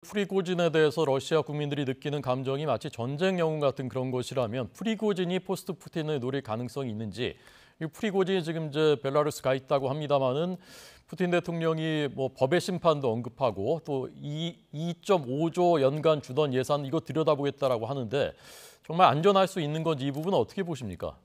프리고진에 대해서 러시아 국민들이 느끼는 감정이 마치 전쟁 영웅 같은 그런 것이라면 프리고진이 포스트 푸틴을 노릴 가능성이 있는지. 이 프리고진이 지금 이제 벨라루스 가 있다고 합니다마는 푸틴 대통령이 뭐 법의 심판도 언급하고 또 2.5조 연간 주던 예산 이거 들여다보겠다라고 하는데 정말 안전할 수 있는 건지 이 부분은 어떻게 보십니까?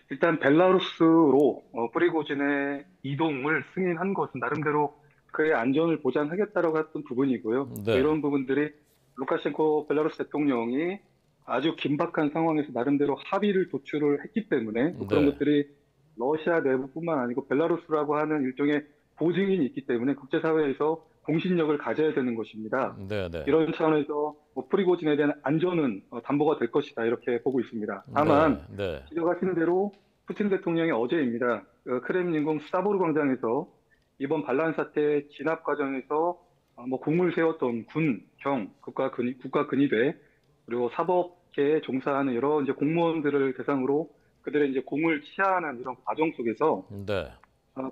일단 벨라루스로 프리고진의 이동을 승인한 것은 나름대로 그의 안전을 보장하겠다라고 했던 부분이고요. 네, 이런 부분들이 루카셴코 벨라루스 대통령이 아주 긴박한 상황에서 나름대로 합의를 도출을 했기 때문에 또 그런 네, 것들이 러시아 내부뿐만 아니고 벨라루스라고 하는 일종의 보증인이 있기 때문에 국제사회에서 공신력을 가져야 되는 것입니다. 네, 네, 이런 차원에서 프리고진에 대한 안전은 담보가 될 것이다 이렇게 보고 있습니다. 다만 네, 네, 지적하신 대로 푸틴 대통령이 어제입니다. 크렘린궁 스타보르 광장에서 이번 반란 사태 진압 과정에서 뭐 공을 세웠던 군, 경, 국가 근위대 그리고 사법계에 종사하는 여러 이제 공무원들을 대상으로 그들의 이제 공을 치하하는 이런 과정 속에서 네,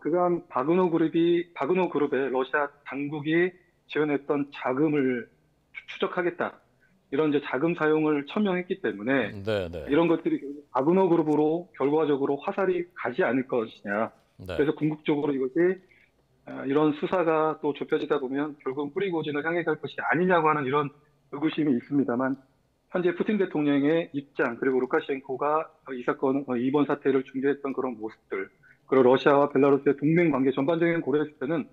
그간 바그너 그룹의 러시아 당국이 지원했던 자금을 추적하겠다. 이런 이제 자금 사용을 천명했기 때문에 네, 네, 이런 것들이 결국 바그너 그룹으로 결과적으로 화살이 가지 않을 것이냐. 네, 그래서 궁극적으로 이것이 이런 수사가 또 좁혀지다 보면 결국 프리고진을 향해 갈 것이 아니냐고 하는 이런 의구심이 있습니다만 현재 푸틴 대통령의 입장 그리고 루카셴코가 이 사건 이번 사태를 중재했던 그런 모습들 그리고 러시아와 벨라루스의 동맹 관계 전반적인 고려했을 때는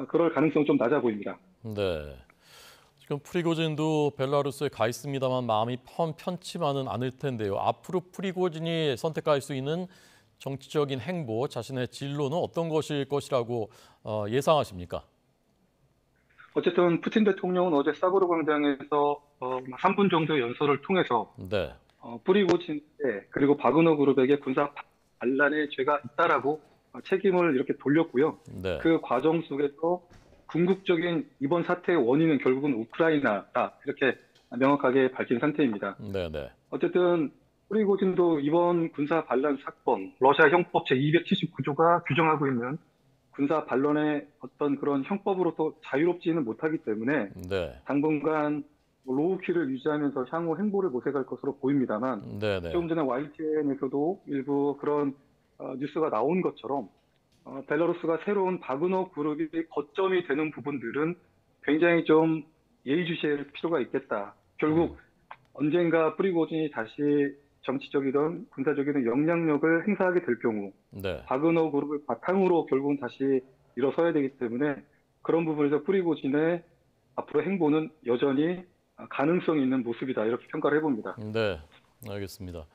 그럴 가능성은 좀 낮아 보입니다. 네. 지금 프리고진도 벨라루스에 가 있습니다만 마음이 편치만은 않을 텐데요. 앞으로 프리고진이 선택할 수 있는 정치적인 행보, 자신의 진로는 어떤 것일 것이라고 예상하십니까? 어쨌든 푸틴 대통령은 어제 사보르 광장에서 3분 정도 연설을 통해서 네, 프리고진에 그리고 바그너 그룹에게 군사 반란의 죄가 있다라고 책임을 이렇게 돌렸고요. 네, 그 과정 속에서 궁극적인 이번 사태의 원인은 결국은 우크라이나다 이렇게 명확하게 밝힌 상태입니다. 네, 네, 어쨌든 프리고진도 이번 군사 반란 사건, 러시아 형법 제279조가 규정하고 있는 군사 반란의 어떤 그런 형법으로서 자유롭지는 못하기 때문에 네, 당분간 뭐 로우키를 유지하면서 향후 행보를 모색할 것으로 보입니다만 네, 네, 조금 전에 YTN에서도 일부 그런 뉴스가 나온 것처럼 벨라루스가 새로운 바그너 그룹이 거점이 되는 부분들은 굉장히 좀 예의주시할 필요가 있겠다. 결국 언젠가 프리고진이 다시 정치적이든 군사적이든 영향력을 행사하게 될 경우 네. 바그너 그룹을 바탕으로 결국은 다시 일어서야 되기 때문에 그런 부분에서 프리고진의 앞으로 행보는 여전히 가능성이 있는 모습이다 이렇게 평가를 해봅니다. 네, 알겠습니다.